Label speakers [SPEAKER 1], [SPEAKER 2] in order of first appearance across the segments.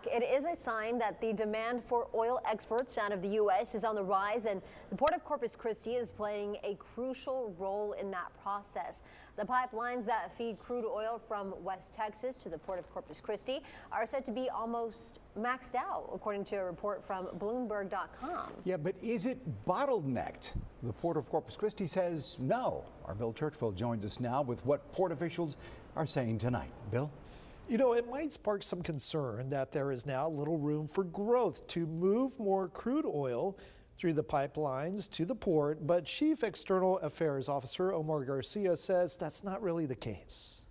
[SPEAKER 1] It is a sign that the demand for oil exports out of the U.S. is on the rise, and the Port of Corpus Christi is playing a crucial role in that process. The pipelines that feed crude oil from West Texas to the Port of Corpus Christi are said to be almost maxed out, according to a report from Bloomberg.com.
[SPEAKER 2] Yeah, but is it bottlenecked? The Port of Corpus Christi says no. Our Bill Churchwell joins us now with what port officials are saying tonight. Bill?
[SPEAKER 3] You know, it might spark some concern that there is now little room for growth to move more crude oil through the pipelines to the port, but Chief External Affairs Officer Omar Garcia says that's not really the case.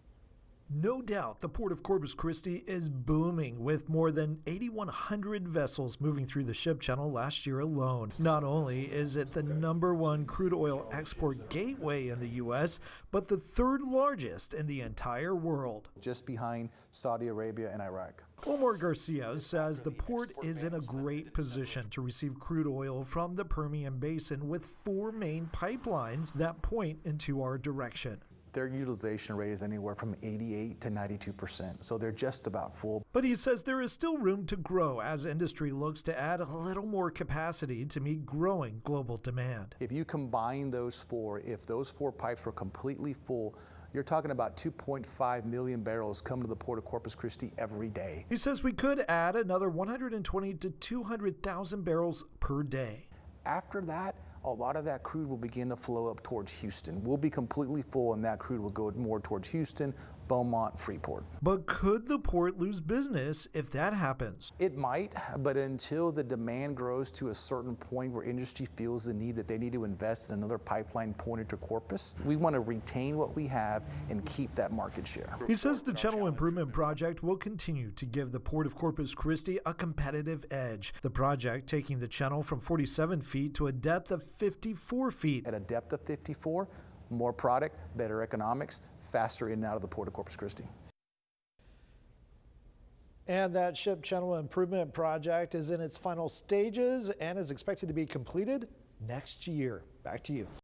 [SPEAKER 3] No doubt the Port of Corpus Christi is booming, with more than 8,100 vessels moving through the ship channel last year alone. Not only is it the #1 crude oil export gateway in the U.S., but the third largest in the entire world.
[SPEAKER 4] Just behind Saudi Arabia and Iraq.
[SPEAKER 3] Omar Garcia says the port is in a great position to receive crude oil from the Permian Basin, with 4 main pipelines that point into our direction.
[SPEAKER 4] Their utilization rate is anywhere from 88 to 92%, so they're just about full.
[SPEAKER 3] But he says there is still room to grow as industry looks to add a little more capacity to meet growing global demand.
[SPEAKER 4] If you combine those 4, if those 4 pipes were completely full, you're talking about 2.5 million barrels come to the Port of Corpus Christi every day.
[SPEAKER 3] He says we could add another 120 to 200,000 barrels per day.
[SPEAKER 4] After that, a lot of that crude will begin to flow up towards Houston. We'll be completely full, and that crude will go more towards Houston, Beaumont, Freeport.
[SPEAKER 3] But could the port lose business if that happens?
[SPEAKER 4] It might, but until the demand grows to a certain point where industry feels the need that they need to invest in another pipeline pointed to Corpus, we want to retain what we have and keep that market share.
[SPEAKER 3] He says the channel improvement project will continue to give the Port of Corpus Christi a competitive edge. The project taking the channel from 47 feet to a depth of 54 feet.
[SPEAKER 4] At a depth of 54, more product, better economics, faster in and out of the Port of Corpus Christi.
[SPEAKER 3] And that ship channel improvement project is in its final stages and is expected to be completed next year. Back to you.